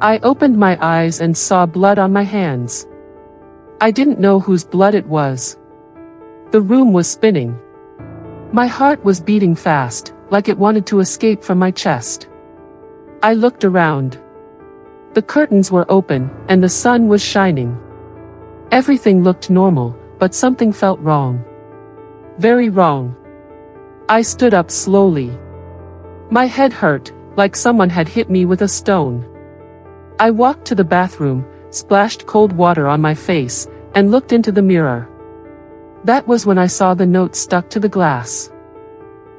I opened my eyes and saw blood on my hands. I didn't know whose blood it was. The room was spinning. My heart was beating fast, like it wanted to escape from my chest. I looked around. The curtains were open, and the sun was shining. Everything looked normal, but something felt wrong. Very wrong. I stood up slowly. My head hurt, like someone had hit me with a stone. I walked to the bathroom, splashed cold water on my face, and looked into the mirror. That was when I saw the note stuck to the glass.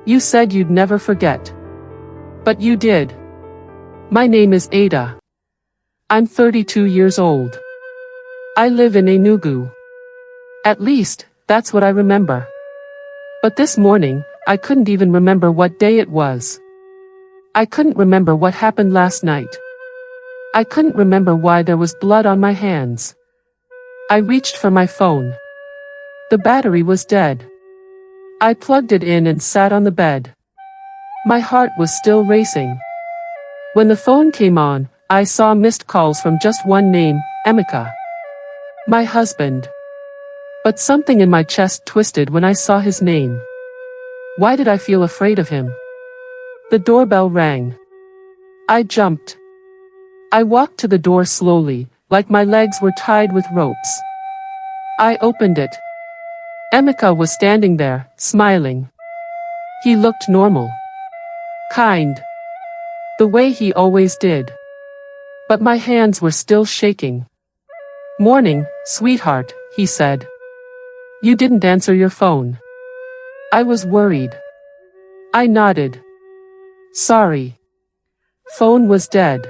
You said you'd never forget. But you did. My name is Ada. I'm 32 years old. I live in Enugu. At least, that's what I remember. But this morning, I couldn't even remember what day it was. I couldn't remember what happened last night. I couldn't remember why there was blood on my hands. I reached for my phone. The battery was dead. I plugged it in and sat on the bed. My heart was still racing. When the phone came on, I saw missed calls from just one name, Emeka. My husband. But something in my chest twisted when I saw his name. Why did I feel afraid of him? The doorbell rang. I jumped. I walked to the door slowly, like my legs were tied with ropes. I opened it. Emeka was standing there, smiling. He looked normal. Kind. The way he always did. But my hands were still shaking. "Morning, sweetheart," he said. "You didn't answer your phone." I was worried. I nodded. "Sorry." Phone was dead.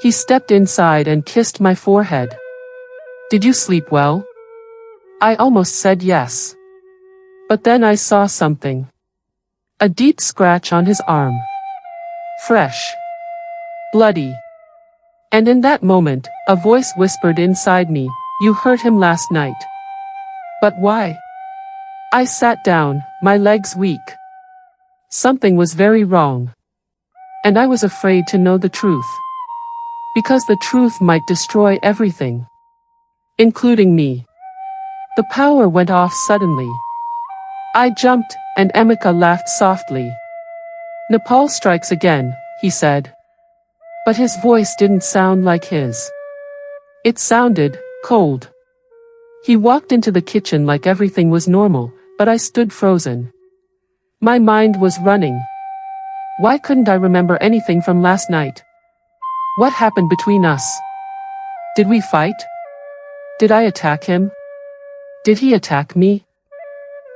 He stepped inside and kissed my forehead. "Did you sleep well?" I almost said yes. But then I saw something. A deep scratch on his arm. Fresh. Bloody. And in that moment, a voice whispered inside me, "You hurt him last night." But why? I sat down, my legs weak. Something was very wrong. And I was afraid to know the truth. Because the truth might destroy everything. Including me. The power went off suddenly. I jumped, and Emeka laughed softly. "Nepal strikes again," he said. But his voice didn't sound like his. It sounded cold. He walked into the kitchen like everything was normal, but I stood frozen. My mind was running. Why couldn't I remember anything from last night? What happened between us? Did we fight? Did I attack him? Did he attack me?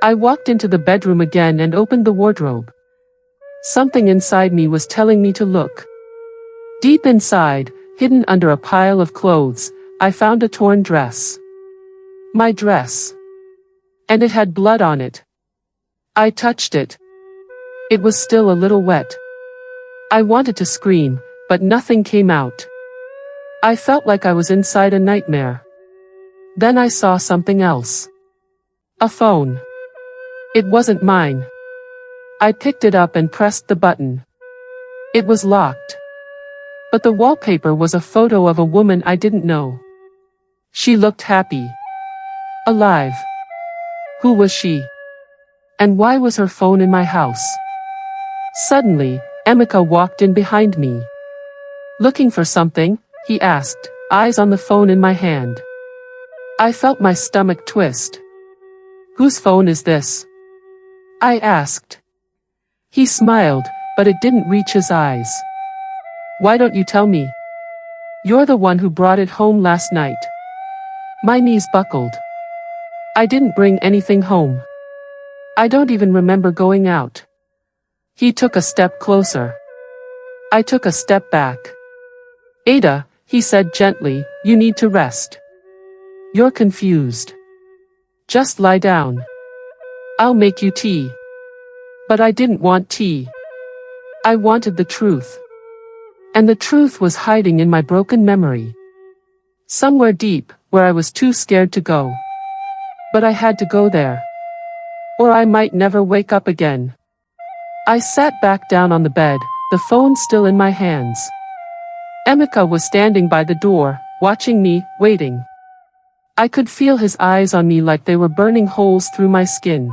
I walked into the bedroom again and opened the wardrobe. Something inside me was telling me to look. Deep inside, hidden under a pile of clothes, I found a torn dress. My dress. And it had blood on it. I touched it. It was still a little wet. I wanted to scream, but nothing came out. I felt like I was inside a nightmare. Then I saw something else. A phone. It wasn't mine. I picked it up and pressed the button. It was locked. But the wallpaper was a photo of a woman I didn't know. She looked happy. Alive. Who was she? And why was her phone in my house? Suddenly, Emeka walked in behind me. "Looking for something?" he asked, eyes on the phone in my hand. I felt my stomach twist. "Whose phone is this?" I asked. He smiled, but it didn't reach his eyes. "Why don't you tell me? You're the one who brought it home last night." My knees buckled. I didn't bring anything home. I don't even remember going out. He took a step closer. I took a step back. "Ada," he said gently, "you need to rest. You're confused. Just lie down. I'll make you tea." But I didn't want tea. I wanted the truth. And the truth was hiding in my broken memory. Somewhere deep, where I was too scared to go. But I had to go there. Or I might never wake up again. I sat back down on the bed, the phone still in my hands. Emeka was standing by the door, watching me, waiting. I could feel his eyes on me like they were burning holes through my skin.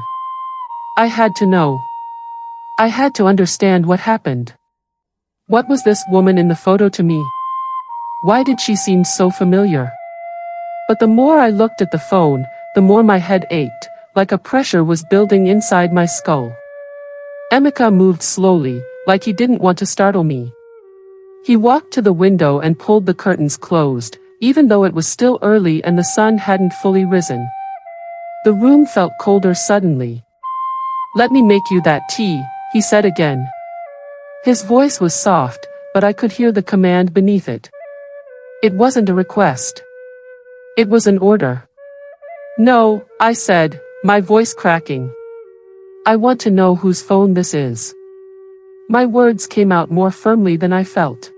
I had to know. I had to understand what happened. What was this woman in the photo to me? Why did she seem so familiar? But the more I looked at the phone, the more my head ached, like a pressure was building inside my skull. Emeka moved slowly, like he didn't want to startle me. He walked to the window and pulled the curtains closed, even though it was still early and the sun hadn't fully risen. The room felt colder suddenly. "Let me make you that tea," he said again. His voice was soft, but I could hear the command beneath it. It wasn't a request. It was an order. "No," I said, my voice cracking. "I want to know whose phone this is." My words came out more firmly than I felt.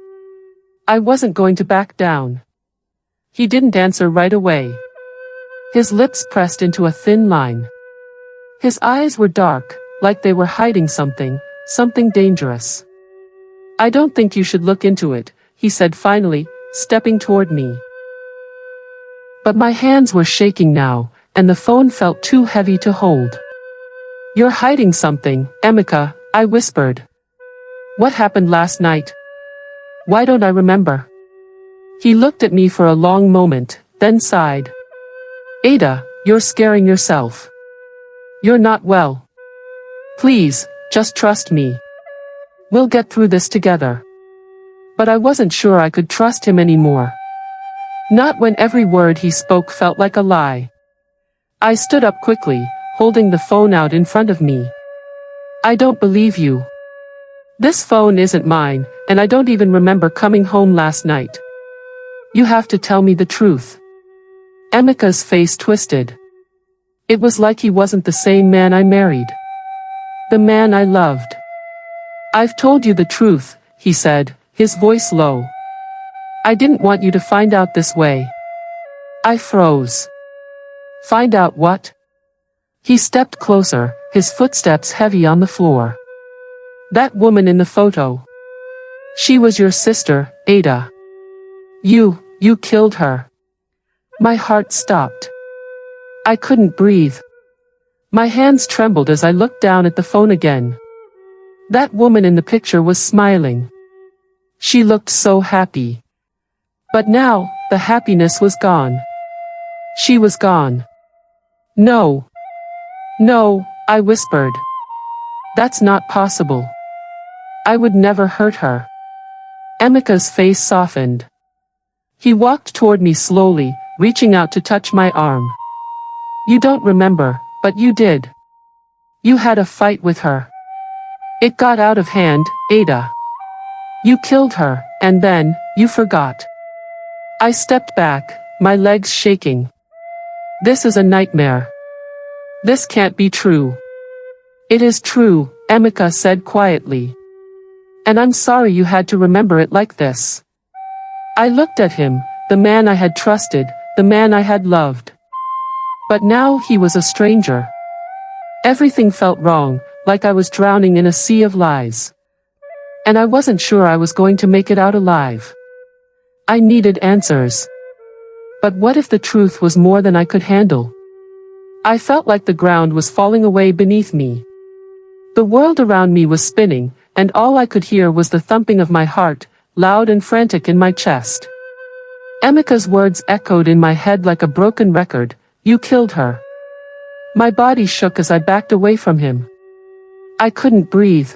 I wasn't going to back down. He didn't answer right away. His lips pressed into a thin line. His eyes were dark, like they were hiding something dangerous. "I don't think you should look into it," he said finally, stepping toward me. But my hands were shaking now, and the phone felt too heavy to hold. "You're hiding something, Emeka," I whispered. "What happened last night? Why don't I remember?" He looked at me for a long moment, then sighed. "Ada, you're scaring yourself. You're not well. Please, just trust me. We'll get through this together." But I wasn't sure I could trust him anymore. Not when every word he spoke felt like a lie. I stood up quickly, holding the phone out in front of me. "I don't believe you. This phone isn't mine, and I don't even remember coming home last night. You have to tell me the truth." Emeka's face twisted. It was like he wasn't the same man I married. The man I loved. "I've told you the truth," he said, his voice low. "I didn't want you to find out this way." I froze. "Find out what?" He stepped closer, his footsteps heavy on the floor. "That woman in the photo. She was your sister, Ada. You killed her." My heart stopped. I couldn't breathe. My hands trembled as I looked down at the phone again. That woman in the picture was smiling. She looked so happy. But now, the happiness was gone. She was gone. "No. No," I whispered. "That's not possible. I would never hurt her." Emeka's face softened. He walked toward me slowly, reaching out to touch my arm. "You don't remember, but you did. You had a fight with her. It got out of hand, Ada. You killed her, and then, you forgot." I stepped back, my legs shaking. "This is a nightmare. This can't be true." "It is true," Emeka said quietly. "And I'm sorry you had to remember it like this." I looked at him, the man I had trusted, the man I had loved. But now he was a stranger. Everything felt wrong, like I was drowning in a sea of lies. And I wasn't sure I was going to make it out alive. I needed answers. But what if the truth was more than I could handle? I felt like the ground was falling away beneath me. The world around me was spinning, and all I could hear was the thumping of my heart, loud and frantic in my chest. Emeka's words echoed in my head like a broken record. "You killed her." My body shook as I backed away from him. I couldn't breathe.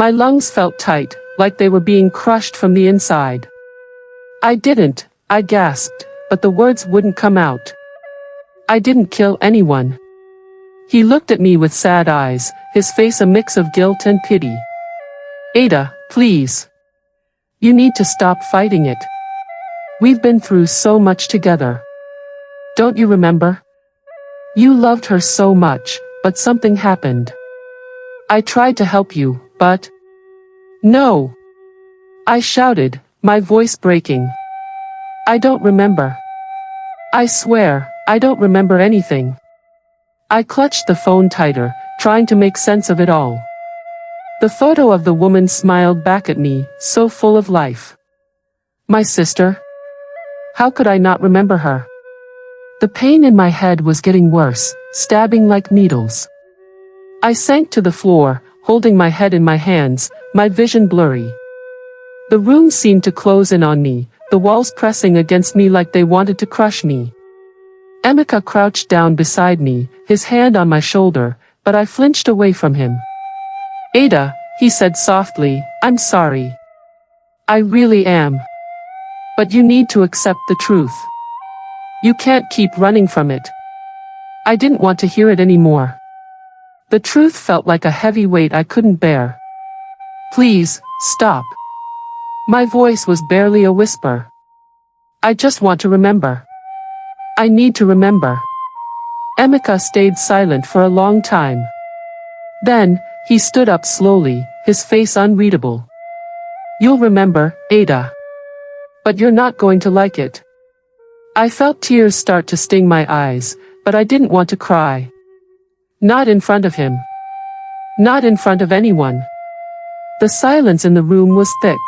My lungs felt tight, like they were being crushed from the inside. "I didn't," I gasped, but the words wouldn't come out. "I didn't kill anyone." He looked at me with sad eyes, his face a mix of guilt and pity. "Ada, please. You need to stop fighting it. We've been through so much together. Don't you remember? You loved her so much, but something happened. I tried to help you, but..." "No!" I shouted, my voice breaking. "I don't remember. I swear, I don't remember anything." I clutched the phone tighter, trying to make sense of it all. The photo of the woman smiled back at me, so full of life. My sister? How could I not remember her? The pain in my head was getting worse, stabbing like needles. I sank to the floor, holding my head in my hands, my vision blurry. The room seemed to close in on me, the walls pressing against me like they wanted to crush me. Emeka crouched down beside me, his hand on my shoulder, but I flinched away from him. Ada, he said softly, I'm sorry. I really am. But you need to accept the truth. You can't keep running from it. I didn't want to hear it anymore. The truth felt like a heavy weight I couldn't bear. Please, stop. My voice was barely a whisper. I just want to remember. I need to remember. Emeka stayed silent for a long time. Then, he stood up slowly, his face unreadable. You'll remember, Ada. But you're not going to like it. I felt tears start to sting my eyes, but I didn't want to cry. Not in front of him. Not in front of anyone. The silence in the room was thick.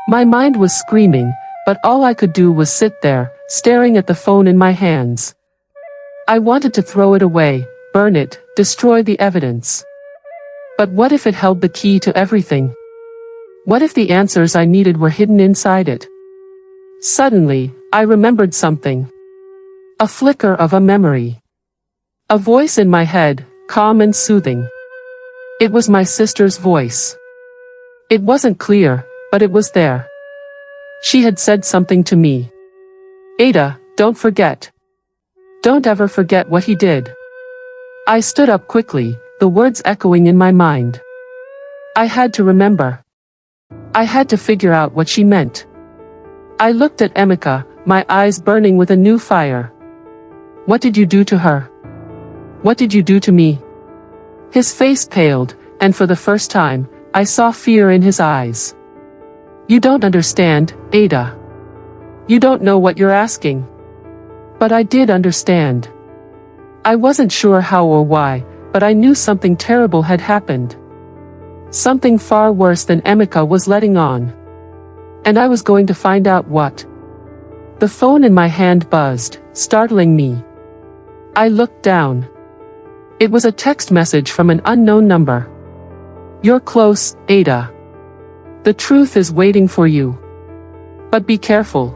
My mind was screaming, but all I could do was sit there, staring at the phone in my hands. I wanted to throw it away, burn it, destroy the evidence. But what if it held the key to everything? What if the answers I needed were hidden inside it? Suddenly, I remembered something. A flicker of a memory. A voice in my head, calm and soothing. It was my sister's voice. It wasn't clear, but it was there. She had said something to me. Ada, don't forget. Don't ever forget what he did. I stood up quickly, the words echoing in my mind. I had to remember. I had to figure out what she meant. I looked at Emeka, my eyes burning with a new fire. What did you do to her? What did you do to me? His face paled, and for the first time, I saw fear in his eyes. You don't understand, Ada. You don't know what you're asking. But I did understand. I wasn't sure how or why, but I knew something terrible had happened. Something far worse than Emeka was letting on. And I was going to find out what. The phone in my hand buzzed, startling me. I looked down. It was a text message from an unknown number. You're close, Ada. The truth is waiting for you. But be careful.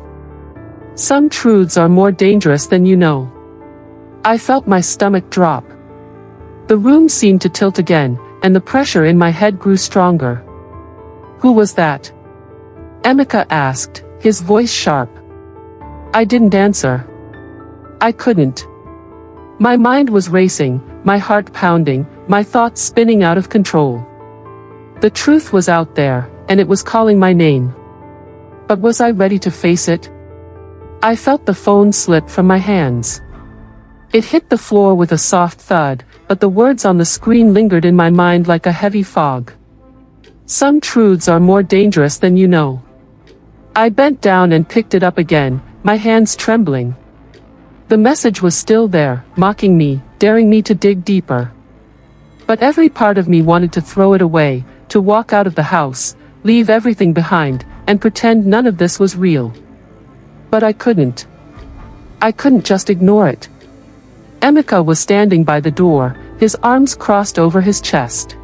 Some truths are more dangerous than you know. I felt my stomach drop. The room seemed to tilt again, and the pressure in my head grew stronger. Who was that? Emeka asked, his voice sharp. I didn't answer. I couldn't. My mind was racing, my heart pounding, my thoughts spinning out of control. The truth was out there, and it was calling my name. But was I ready to face it? I felt the phone slip from my hands. It hit the floor with a soft thud, but the words on the screen lingered in my mind like a heavy fog. Some truths are more dangerous than you know. I bent down and picked it up again, my hands trembling. The message was still there, mocking me, daring me to dig deeper. But every part of me wanted to throw it away, to walk out of the house, leave everything behind, and pretend none of this was real. But I couldn't. I couldn't just ignore it. Emeka was standing by the door, his arms crossed over his chest.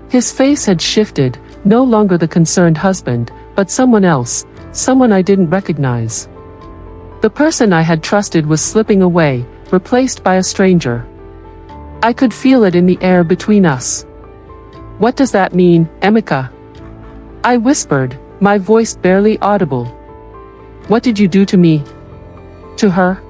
His face had shifted, no longer the concerned husband, but someone else, someone I didn't recognize. The person I had trusted was slipping away, replaced by a stranger. I could feel it in the air between us. What does that mean, Emeka? I whispered, my voice barely audible. What did you do to me? To her?